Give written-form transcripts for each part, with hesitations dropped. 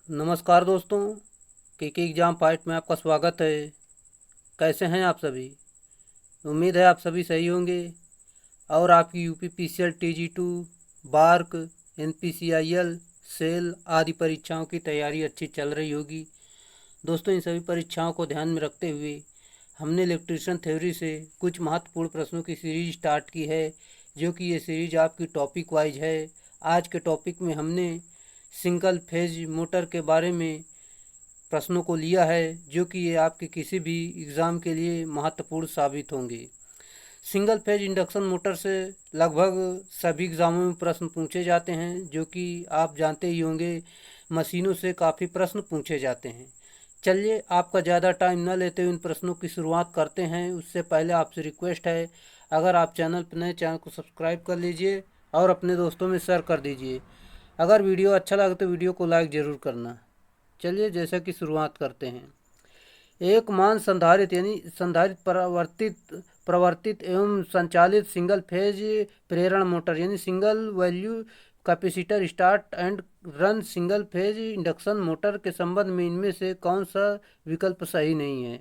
नमस्कार दोस्तों, के एग्ज़ाम फाइट में आपका स्वागत है। कैसे हैं आप सभी? उम्मीद है आप सभी सही होंगे और आपकी यूपी पीसीएल टीजी2 बार्क एनपीसीआईएल सेल आदि परीक्षाओं की तैयारी अच्छी चल रही होगी। दोस्तों, इन सभी परीक्षाओं को ध्यान में रखते हुए हमने इलेक्ट्रिशियन थ्योरी से कुछ महत्वपूर्ण प्रश्नों की सीरीज स्टार्ट की है, जो कि ये सीरीज आपकी टॉपिक वाइज है। आज के टॉपिक में हमने सिंगल फेज मोटर के बारे में प्रश्नों को लिया है, जो कि ये आपके किसी भी एग्ज़ाम के लिए महत्वपूर्ण साबित होंगे। सिंगल फेज इंडक्शन मोटर से लगभग सभी एग्ज़ामों में प्रश्न पूछे जाते हैं, जो कि आप जानते ही होंगे मशीनों से काफ़ी प्रश्न पूछे जाते हैं। चलिए, आपका ज़्यादा टाइम न लेते हुए इन प्रश्नों की शुरुआत करते हैं। उससे पहले आपसे रिक्वेस्ट है, अगर आप चैनल पर नए, चैनल को सब्सक्राइब कर लीजिए और अपने दोस्तों में शेयर कर दीजिए। अगर वीडियो अच्छा लगे तो वीडियो को लाइक ज़रूर करना। चलिए, जैसा कि शुरुआत करते हैं। एक मान संधारित यानी संधारित प्रवर्तित एवं संचालित सिंगल फेज प्रेरण मोटर यानी single value capacitor start and run single phase induction motor के संबंध में इनमें से कौन सा विकल्प सही नहीं है?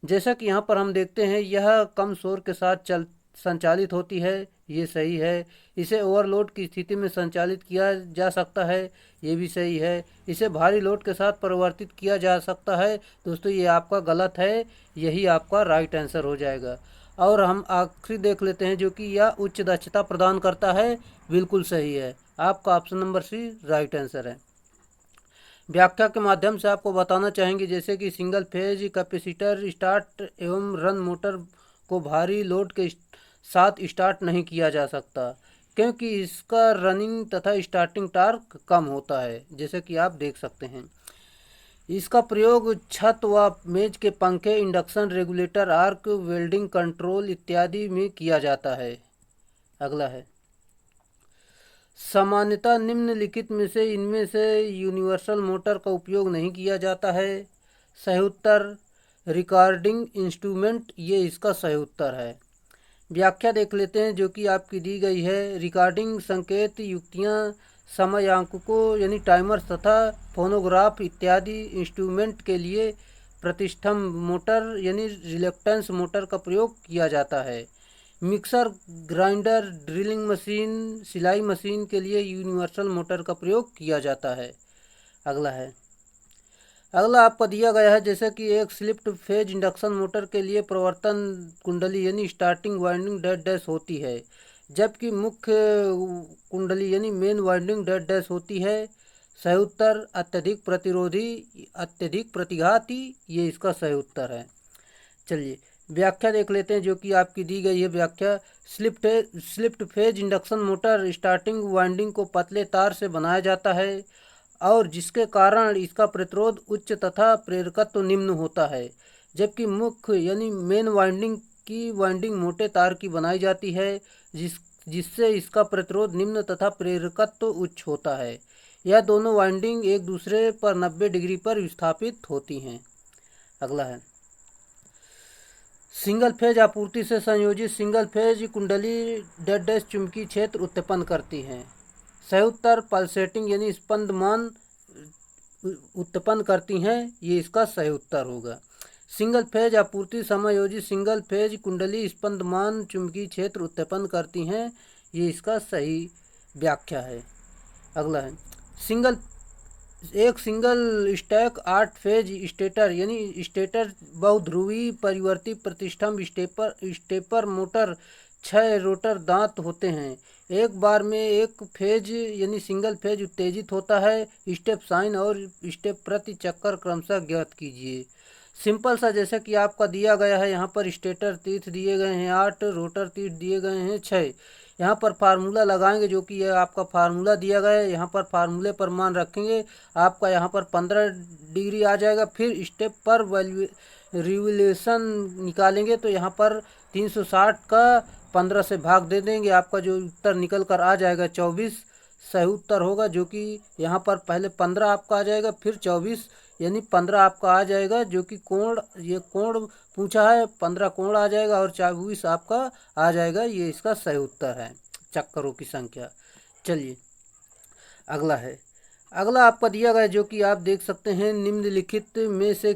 जैसा कि यहाँ पर हम देखते हैं, यह कम शोर के साथ संचालित होती है, ये सही है। इसे ओवरलोड की स्थिति में संचालित किया जा सकता है, ये भी सही है। इसे भारी लोड के साथ परिवर्तित किया जा सकता है। दोस्तों, ये आपका गलत है, यही आपका राइट आंसर हो जाएगा। और हम आखिरी देख लेते हैं, जो कि यह उच्च दक्षता प्रदान करता है, बिल्कुल सही है। आपका option number C right answer है। व्याख्या के माध्यम से आपको बताना चाहेंगे, जैसे कि सिंगल फेज कैपेसिटर स्टार्ट एवं रन मोटर को भारी लोड के साथ स्टार्ट नहीं किया जा सकता, क्योंकि इसका रनिंग तथा स्टार्टिंग टार्क कम होता है, जैसे कि आप देख सकते हैं। इसका प्रयोग छत व मेज के पंखे, induction regulator, arc welding control इत्यादि में किया जाता है। अगला है, सामान्यतः निम्नलिखित में से इनमें से यूनिवर्सल मोटर का उपयोग नहीं किया जाता है। सही उत्तर रिकॉर्डिंग इंस्ट्रूमेंट, ये इसका सही उत्तर है। व्याख्या देख लेते हैं, जो कि आपकी दी गई है। रिकॉर्डिंग संकेत युक्तियाँ समयांकों यानी टाइमर्स तथा फोनोग्राफ इत्यादि इंस्ट्रूमेंट के लिए प्रतिष्ठम्भ मोटर यानी रिलक्टेंस मोटर का प्रयोग किया जाता है। मिक्सर ग्राइंडर, ड्रिलिंग मशीन, सिलाई मशीन के लिए यूनिवर्सल मोटर का प्रयोग किया जाता है। अगला है, अगला आपको दिया गया है, जैसे कि एक स्लिप्ड फेज इंडक्शन मोटर के लिए प्रवर्तन कुंडली यानी स्टार्टिंग वाइंडिंग डेड डैश होती है, जबकि मुख्य कुंडली यानी मेन वाइंडिंग डेड डैश होती है। सही उत्तर अत्यधिक प्रतिरोधी, अत्यधिक प्रतिघाती, ये इसका सही उत्तर है। चलिए, व्याख्या देख लेते हैं, जो कि आपकी दी गई है व्याख्या। Slipped phase induction motor starting winding को पतले तार से बनाया जाता है, और जिसके कारण इसका प्रतिरोध उच्च तथा प्रेरकत्व निम्न होता है, जबकि मुख्य यानी मेन वाइंडिंग की वाइंडिंग मोटे तार की बनाई जाती है, जिससे इसका प्रतिरोध निम्न तथा प्रेरकत्व उच्च होता है। यह दोनों वाइंडिंग एक दूसरे पर 90 डिग्री पर विस्थापित होती हैं। अगला है, सिंगल फेज आपूर्ति से संयोजित सिंगल फेज कुंडली डेड डैश चुंबकीय क्षेत्र उत्पन्न करती हैं। सही उत्तर पल्सेटिंग यानी स्पंदमान उत्पन्न करती हैं, ये इसका सही उत्तर होगा। सिंगल फेज आपूर्ति समायोजित सिंगल फेज कुंडली स्पंदमान चुंबकीय क्षेत्र उत्पन्न करती हैं, ये इसका सही व्याख्या है। अगला है, सिंगल एक सिंगल स्टैक 8 फेज स्टेटर यानी स्टेटर बहुध्रुवी परिवर्ती प्रतिष्ठम्भ स्टेपर मोटर 6 रोटर दांत होते हैं। एक बार में एक फेज यानी सिंगल फेज उत्तेजित होता है। स्टेप साइन और स्टेप प्रति चक्कर क्रमशः ज्ञात कीजिए। सिंपल सा, जैसे कि आपका दिया गया है, यहाँ पर स्टेटर तीर्थ दिए गए हैं 8, रोटर तीर्थ दिए गए हैं 6। यहाँ पर फार्मूला लगाएंगे, जो कि यह आपका फार्मूला दिया गया है। यहाँ पर फार्मूले पर मान रखेंगे, आपका यहाँ पर 15 डिग्री आ जाएगा। फिर स्टेप पर रिवोल्यूशन निकालेंगे, तो यहाँ पर 360 का 15 से भाग दे देंगे, आपका जो उत्तर निकल कर आ जाएगा 24 सही उत्तर होगा। जो कि यहाँ पर पहले 15 आपका आ जाएगा, फिर 24 यानी 15 आपका आ जाएगा, जो कि कोण, ये कोण पूछा है, 15 कोण आ जाएगा और 24 आपका आ जाएगा, ये इसका सही उत्तर है, चक्करों की संख्या। चलिए, अगला है, अगला आपका दिया गया है जो कि आप देख सकते हैं, निम्नलिखित में से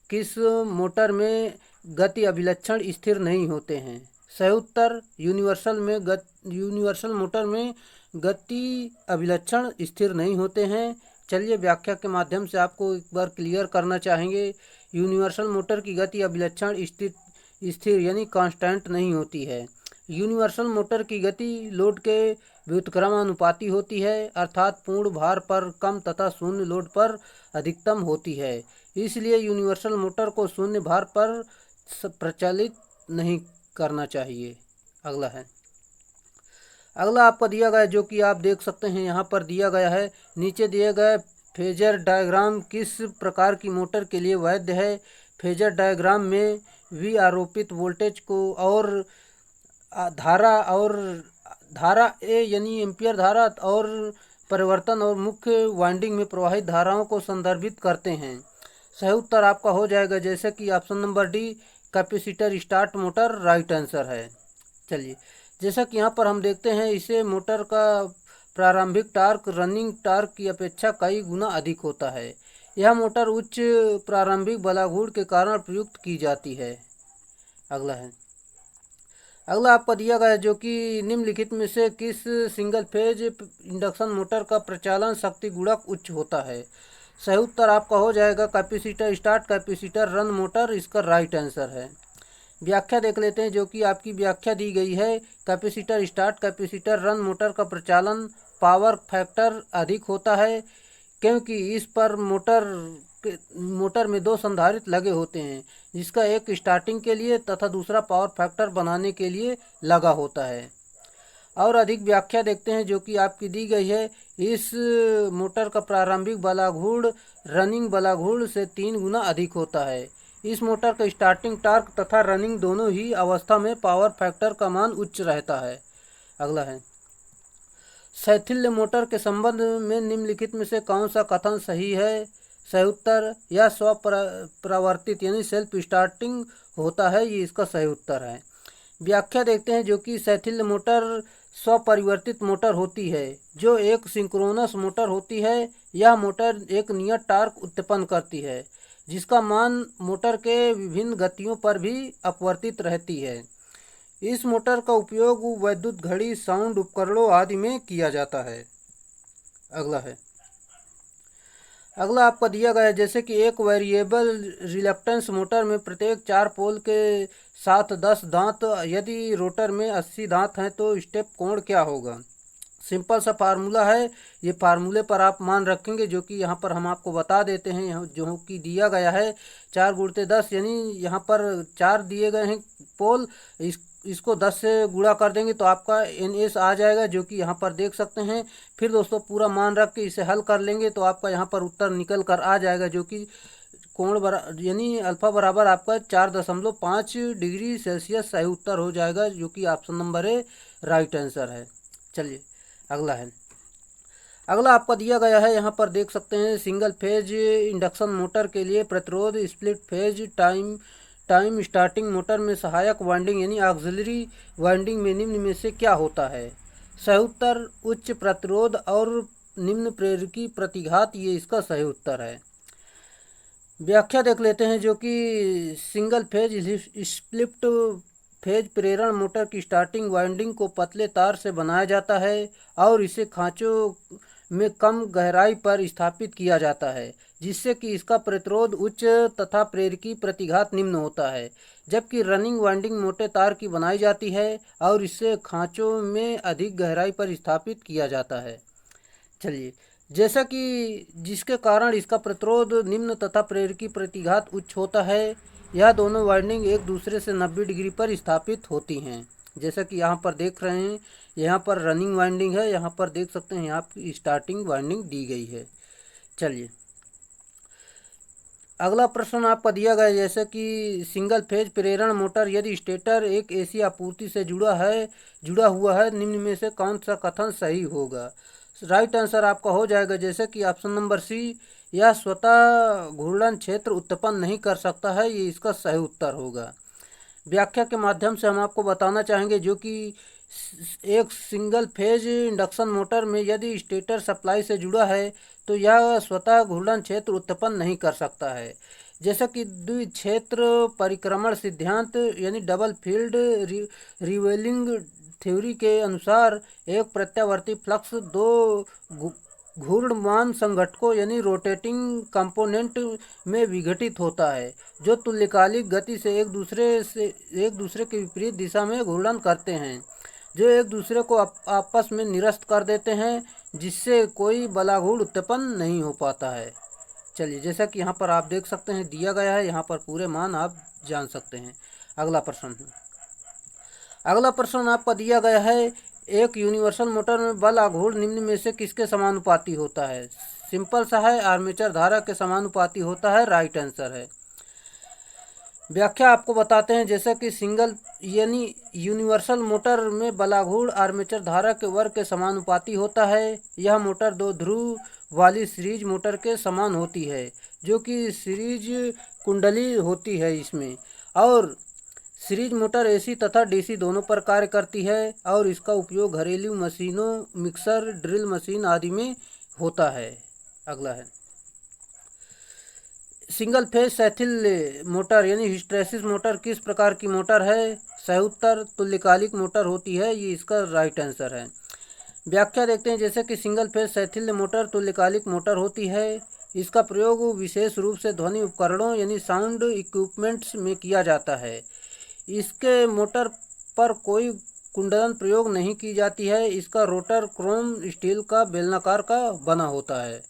किस मोटर में गति अभिलक्षण स्थिर नहीं होते हैं। सही उत्तर यूनिवर्सल मोटर में गति अभिलक्षण स्थिर नहीं होते हैं। चलिए व्याख्या के माध्यम से आपको एक बार क्लियर करना चाहेंगे। यूनिवर्सल मोटर की गति अभिलक्षण स्थिर यानी कांस्टेंट नहीं होती है। यूनिवर्सल मोटर की गति लोड के व्युत्क्रमानुपाती होती है, अर्थात पूर्ण भार पर कम तथा शून्य लोड पर अधिकतम होती है। इसलिए यूनिवर्सल मोटर को शून्य भार पर प्रचलित नहीं करना चाहिए। अगला आपका दिया गया है जो कि आप देख सकते हैं, यहाँ पर दिया गया है, नीचे दिए गए फेजर डायग्राम किस प्रकार की मोटर के लिए वैध है। फेजर डायग्राम में वी आरोपित वोल्टेज को और धारा ए यानी एम्पियर धारा और परिवर्तन और मुख्य वाइंडिंग में प्रवाहित धाराओं को संदर्भित करते हैं। सही उत्तर आपका हो जाएगा जैसे कि option number D, capacitor start motor right answer है। चलिए, जैसा कि यहाँ पर हम देखते हैं, इसे मोटर का प्रारंभिक टार्क रनिंग टार्क की अपेक्षा कई गुना अधिक होता है। यह मोटर उच्च प्रारंभिक बलाघूर्ण के कारण प्रयुक्त की जाती है। अगला आपका दिया गया है जो कि निम्नलिखित में से किस सिंगल फेज इंडक्शन मोटर का प्रचालन शक्ति गुणक उच्च होता है। सही उत्तर आपका हो जाएगा capacitor start capacitor run motor, इसका राइट आंसर है। व्याख्या देख लेते हैं जो कि आपकी व्याख्या दी गई है। Capacitor start capacitor run motor का प्रचालन पावर फैक्टर अधिक होता है, क्योंकि इस पर मोटर में दो संधारित्र लगे होते हैं, जिसका एक स्टार्टिंग के लिए तथा दूसरा पावर फैक्टर बनाने के लिए लगा होता है। और अधिक व्याख्या देखते हैं जो कि आपकी दी गई है। इस मोटर का प्रारंभिक बलाघूर्ण रनिंग बलाघूर्ण से 3 गुना अधिक होता है। इस मोटर का स्टार्टिंग टार्क तथा रनिंग दोनों ही अवस्था में पावर फैक्टर का मान उच्च रहता है। अगला है, शैथिल्य मोटर के संबंध में निम्नलिखित में से कौन सा कथन सही है। सही उत्तर, यह स्वप्रवर्तित यानी सेल्फ स्टार्टिंग होता है, ये इसका सही उत्तर है। व्याख्या देखते हैं जो कि शैथिल्य मोटर स्वपरिवर्तित मोटर होती है, जो एक सिंक्रोनस मोटर होती है। यह मोटर एक नियत टार्क उत्पन्न करती है, जिसका मान मोटर के विभिन्न गतियों पर भी अपवर्तित रहती है। इस मोटर का उपयोग वैद्युत घड़ी, साउंड उपकरणों आदि में किया जाता है। अगला आपका दिया गया है जैसे कि एक वेरिएबल रिलक्टेंस मोटर में प्रत्येक 4 पोल के साथ 10 दांत, यदि रोटर में 80 दांत हैं तो स्टेप कोण क्या होगा। सिंपल सा फार्मूला है, ये फार्मूले पर आप मान रखेंगे जो कि यहाँ पर हम आपको बता देते हैं। यहाँ जो कि दिया गया है 4 गुणते 10 यानी यहाँ पर 4 दिए गए हैं पोल, इसको 10 से गुणा कर देंगे तो आपका NS आ जाएगा, जो कि यहाँ पर देख सकते हैं। फिर दोस्तों पूरा मान रख के इसे हल कर लेंगे तो आपका यहाँ पर उत्तर निकल कर आ जाएगा, जो कि कोण यानी अल्फा बराबर आपका 4.5 डिग्री सेल्सियस सही उत्तर हो जाएगा, जो कि option number A right answer है। चलिए अगला आपका दिया गया है, यहाँ पर देख सकते हैं, सिंगल फेज इंडक्शन मोटर के लिए प्रतिरोध split phase time starting motor में सहायक वाइंडिंग यानी ऑक्सिलरी वाइंडिंग में निम्न में से क्या होता है। सही उत्तर, उच्च प्रतिरोध और निम्न प्रेरकी प्रतिघात, ये इसका सही उत्तर है। व्याख्या देख लेते हैं जो कि सिंगल फेज स्प्लिट फेज प्रेरण मोटर की स्टार्टिंग वाइंडिंग को पतले तार से बनाया जाता है और इसे खांचों में कम गहराई पर स्थापित किया जाता है, जिससे कि इसका प्रतिरोध उच्च तथा प्रेरकी प्रतिघात निम्न होता है। जबकि रनिंग वाइंडिंग मोटे तार की बनाई जाती है और इसे खांचों में अधिक गहराई पर स्थापित किया जाता है। चलिए, जैसा कि जिसके कारण इसका प्रतिरोध निम्न तथा प्रेरकी प्रतिघात उच्च होता है, यह दोनों वाइंडिंग एक दूसरे से 90 डिग्री पर स्थापित होती हैं। जैसा कि यहाँ पर देख रहे हैं, यहाँ पर रनिंग वाइंडिंग है, यहाँ पर देख सकते हैं यहाँ पर स्टार्टिंग वाइंडिंग दी गई है। चलिए, अगला प्रश्न आपका दिया गया है जैसे कि सिंगल फेज प्रेरण मोटर यदि स्टेटर एक AC आपूर्ति से जुड़ा हुआ है, निम्न में से कौन सा कथन सही होगा। राइट आंसर आपका हो जाएगा जैसे कि ऑप्शन नंबर सी, यह स्वतः घूर्णन क्षेत्र उत्पन्न नहीं कर सकता है, ये इसका सही उत्तर होगा। व्याख्या के माध्यम से हम आपको बताना चाहेंगे जो कि एक सिंगल फेज इंडक्शन मोटर में यदि स्टेटर सप्लाई से जुड़ा है तो यह स्वतः घूर्णन क्षेत्र उत्पन्न नहीं कर सकता है। जैसा कि द्विक्षेत्र परिक्रमण सिद्धांत यानी डबल फील्ड रिवेलिंग थ्योरी के अनुसार एक प्रत्यावर्ती फ्लक्स दो घूर्णमान संघटकों यानी रोटेटिंग कंपोनेंट में विघटित होता है, जो तुल्यकालिक गति से एक दूसरे के विपरीत दिशा में घूर्णन करते हैं, जो एक दूसरे को आपस में निरस्त कर देते हैं, जिससे कोई बलाघूर्ण उत्पन्न नहीं हो पाता है। चलिए, जैसा कि यहाँ पर आप देख सकते हैं दिया गया है, यहाँ पर पूरे मान आप जान सकते हैं। अगला प्रश्न आपका दिया गया है, एक यूनिवर्सल मोटर में बल आघूर्ण निम्न में से किसके समानुपाती होता है? सिंपल सा है, आर्मेचर धारा के समानुपाती होता है, राइट आंसर है। व्याख्या आपको बताते हैं, जैसा कि सिंगल यानी यूनिवर्सल मोटर में बलाघूर्ण आर्मेचर धारा के वर्ग के समानुपाती होता है। यह मोटर दो ध्रुव वाली सीरीज मोटर के समान होती है, जो कि सीरीज कुंडली होती है इसमें, और सीरीज मोटर एसी तथा डीसी दोनों पर कार्य करती है, और इसका उपयोग घरेलू मशीनों, मिक्सर, ड्रिल मशीन आदि में होता है। अगला है, सिंगल फेज शैथिल मोटर यानी हिस्टैरिसीस मोटर किस प्रकार की मोटर है? सयुत्तर तुल्यकालिक मोटर होती है, ये इसका राइट आंसर है। व्याख्या देखते हैं, जैसे कि सिंगल फेज शैथिल मोटर तुल्यकालिक मोटर होती है। इसका प्रयोग विशेष रूप से ध्वनि उपकरणों यानी साउंड इक्विपमेंट्स में किया जाता है। इसके मोटर पर कोई कुंडलन प्रयोग नहीं की जाती है। इसका रोटर क्रोम स्टील का बेलनाकार का बना होता है।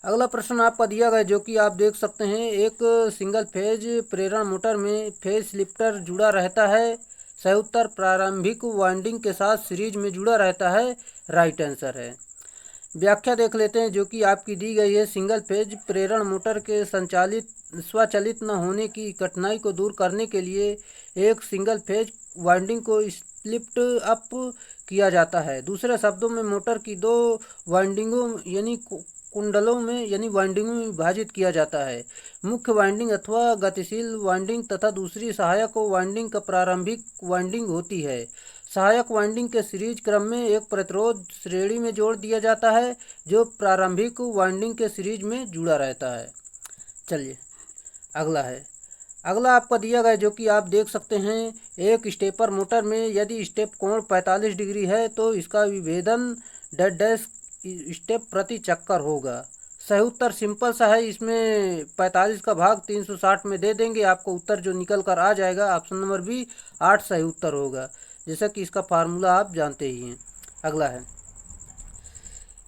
अगला प्रश्न आपका दिया गया, जो कि आप देख सकते हैं, एक सिंगल फेज प्रेरण मोटर में फेज शिफ्टर जुड़ा रहता है। सयुत्तर प्रारंभिक वाइंडिंग के साथ सीरीज में जुड़ा रहता है, राइट आंसर है। व्याख्या देख लेते हैं, जो कि आपकी दी गई है, सिंगल फेज प्रेरण मोटर के स्वचालित न होने की कठिनाई को दूर करने के लिए एक सिंगल फेज वाइंडिंग को स्प्लिट अप किया जाता है। दूसरे शब्दों में मोटर की दो वाइंडिंगों यानी कुंडलों में यानी वाइंडिंगों में विभाजित किया जाता है। मुख्य वाइंडिंग अथवा गतिशील वाइंडिंग तथा दूसरी सहायक वाइंडिंग का प्रारंभिक वाइंडिंग होती है। सहायक वाइंडिंग के सीरीज क्रम में एक प्रतिरोध श्रेणी में जोड़ दिया जाता है, जो प्रारंभिक वाइंडिंग के सीरीज में जुड़ा रहता है। चलिए, अगला आपका दिया गया, जो कि आप देख सकते हैं, एक स्टेपर मोटर में यदि स्टेप कोण 45 डिग्री है तो इसका विभेदन डैश स्टेप प्रति चक्कर होगा। सही उत्तर सिंपल सा है, इसमें 45 का भाग 360 में दे देंगे, आपको उत्तर जो निकल कर आ जाएगा ऑप्शन नंबर बी 8 सही उत्तर होगा, जैसा कि इसका फार्मूला आप जानते ही हैं। अगला है,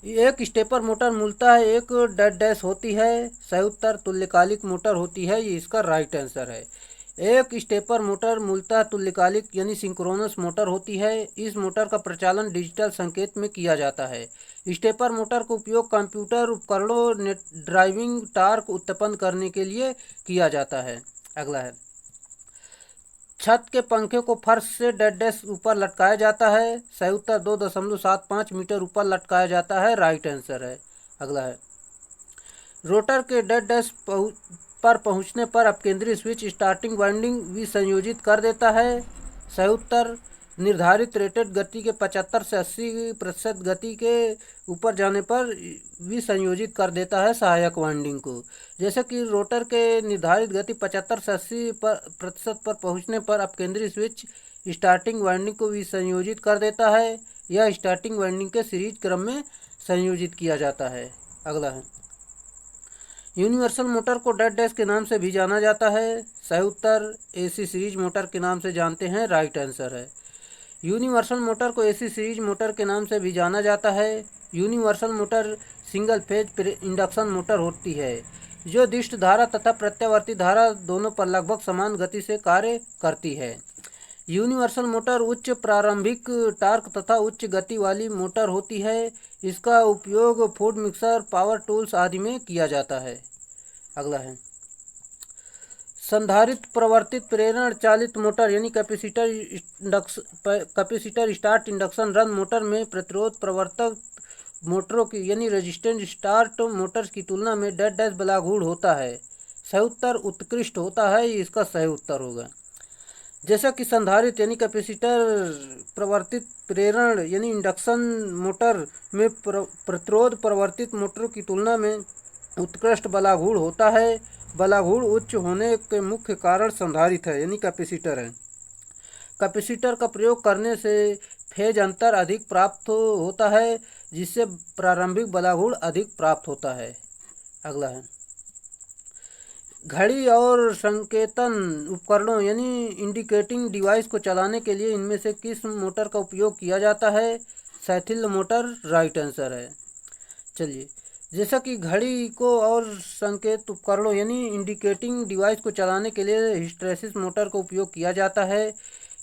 एक स्टेपर मोटर मूलतः एक डैश होती है। सही उत्तर तुल्यकालिक मोटर होती है, ये इसका राइट आंसर है। एक स्टेपर मोटर मूलतः तुल्यकालिक यानी सिंक्रोनस मोटर होती है। इस मोटर का प्रचालन डिजिटल संकेत में किया जाता है। स्टेपर मोटर का उपयोग कंप्यूटर उपकरणों ड्राइविंग टार्क उत्पन्न करने के लिए किया जाता है। अगला है, छत के पंखे को फर्श से डैश ऊपर लटकाया जाता है। सही उत्तर 2.75 मीटर ऊपर लटकाया जाता है, राइट आंसर है। अगला है, रोटर के डैश पर पहुंचने पर अपकेंद्रीय स्विच स्टार्टिंग वाइंडिंग विसंयोजित कर देता है। सही उत्तर निर्धारित रेटेड गति के 75 से 80% गति के ऊपर जाने पर विसंयोजित कर देता है सहायक वाइंडिंग को। जैसे कि रोटर के निर्धारित गति 75 से 80% पर पहुंचने पर अपकेंद्रीय स्विच स्टार्टिंग वाइंडिंग को विसंयोजित कर देता है। यह स्टार्टिंग वाइंडिंग के सीरीज क्रम में संयोजित किया जाता है। अगला है, यूनिवर्सल मोटर को डैश के नाम से भी जाना जाता है। सही उत्तर एसी सीरीज मोटर के नाम से जानते हैं, राइट आंसर है। यूनिवर्सल मोटर को एसी सीरीज मोटर के नाम से भी जाना जाता है। Universal motor single phase induction motor होती है, जो दिष्ट धारा तथा प्रत्यावर्ती धारा दोनों पर लगभग समान गति से कार्य करती है। यूनिवर्सल मोटर उच्च प्रारंभिक टार्क तथा उच्च गति वाली मोटर होती है। इसका उपयोग फूड मिक्सर, पावर टूल्स आदि में किया जाता है। अगला है, संधारित्र प्रवर्तित प्रेरण चालित मोटर यानी capacitor start induction run motor में प्रतिरोध प्रवर्तक मोटरों की यानी रेजिस्टेंट स्टार्ट मोटर्स की तुलना में डैश बलाघूर्ण होता है। सही उत्तर उत्कृष्ट होता है, इसका सही उत्तर होगा। जैसा कि संधारित्र यानी कैपेसिटर प्रवर्तित प्रेरण यानी इंडक्शन मोटर में प्रतिरोध प्रवर्तित मोटरों की तुलना में उत्कृष्ट बलागुण होता है। बलागुण उच्च होने के मुख्य कारण संधारित्र है यानी कैपेसिटर है। कैपेसिटर का प्रयोग करने से फेज अंतर अधिक प्राप्त होता है, जिससे प्रारंभिक बलागुण अधिक प्राप्त होता है। अगला है घड़ी और संकेतन उपकरणों यानी इंडिकेटिंग डिवाइस को चलाने के लिए इनमें से किस मोटर का उपयोग किया जाता है? सैथिल मोटर राइट आंसर है। चलिए, जैसा कि घड़ी को और संकेत उपकरणों यानी इंडिकेटिंग डिवाइस को चलाने के लिए हिस्टैरिसीस मोटर का उपयोग किया जाता है।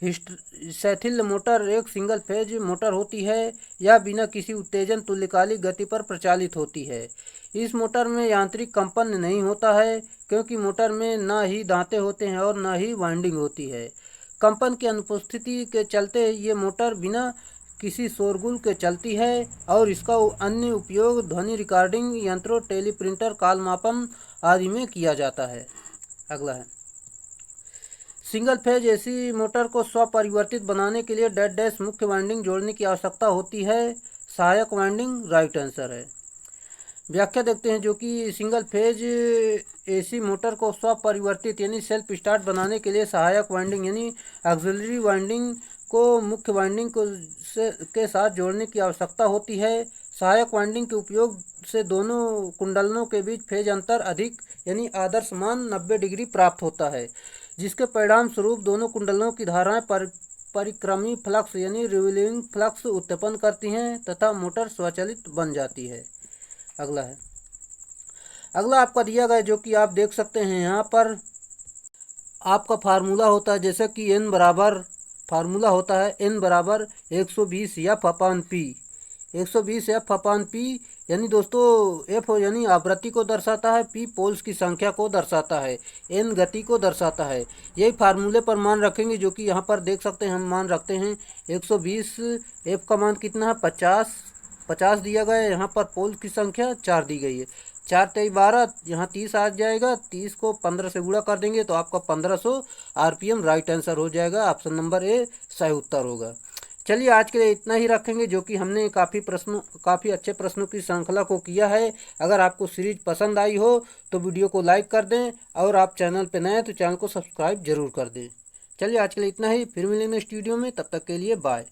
सैथिल मोटर एक सिंगल फेज मोटर होती है। यह बिना किसी उत्तेजन तुल्यकालिक गति पर प्रचालित होती है। इस मोटर में यांत्रिक कंपन नहीं होता है, क्योंकि मोटर में न ही दांते होते हैं और न ही वाइंडिंग होती है। कंपन की अनुपस्थिति के चलते ये मोटर बिना किसी शोरगुल के चलती है और इसका अन्य उपयोग ध्वनि रिकॉर्डिंग यंत्रों, टेलीप्रिंटर, काल मापन आदि में किया जाता है। अगला है सिंगल फेज एसी मोटर को स्वपरिवर्तित बनाने के लिए डैश डैश मुख्य वाइंडिंग जोड़ने की आवश्यकता होती है। सहायक वाइंडिंग राइट आंसर है। व्याख्या देखते हैं, जो कि सिंगल फेज एसी मोटर को स्वपरिवर्तित यानी सेल्फ स्टार्ट बनाने के लिए सहायक वाइंडिंग यानी ऑक्सिलरी वाइंडिंग को मुख्य वाइंडिंग के साथ जोड़ने की आवश्यकता होती है। सहायक वाइंडिंग के उपयोग से दोनों कुंडलों के बीच फेज अंतर अधिक यानी आदर्श मान 90 डिग्री प्राप्त होता है, जिसके परिणाम स्वरूप दोनों कुंडलों की धाराएं परिक्रमी फ्लक्स यानी रिवॉल्विंग फ्लक्स उत्पन्न करती हैं तथा मोटर स्वचालित बन जाती है। अगला आपका दिया गया, जो कि आप देख सकते हैं यहाँ पर आपका फार्मूला होता है, जैसे कि n बराबर फार्मूला होता है n बराबर 120 एफ अपान पी। 120 एफ अपान पी यानी दोस्तों एफ यानी आवृत्ति को दर्शाता है, पी पोल्स की संख्या को दर्शाता है, एन गति को दर्शाता है। यही फार्मूले पर मान रखेंगे, जो कि यहाँ पर देख सकते हैं हम मान रखते हैं 120। एफ का मान कितना है 50 दिया गया है। यहाँ पर पोल की संख्या 4 दी गई है। 4 तेई 12, यहाँ 30 आ जाएगा। 30 को 15 से गुणा कर देंगे तो आपका 1500 आरपीएम राइट आंसर हो जाएगा। ऑप्शन नंबर ए सही उत्तर होगा। चलिए, आज के लिए इतना ही रखेंगे, जो कि हमने काफ़ी अच्छे प्रश्नों की श्रृंखला को किया है। अगर आपको सीरीज पसंद आई हो तो वीडियो को लाइक कर दें, और आप चैनल पर नए हैं तो चैनल को सब्सक्राइब जरूर कर दें। चलिए, आज के लिए इतना ही, फिर मिलेंगे स्टूडियो में, तब तक के लिए बाय।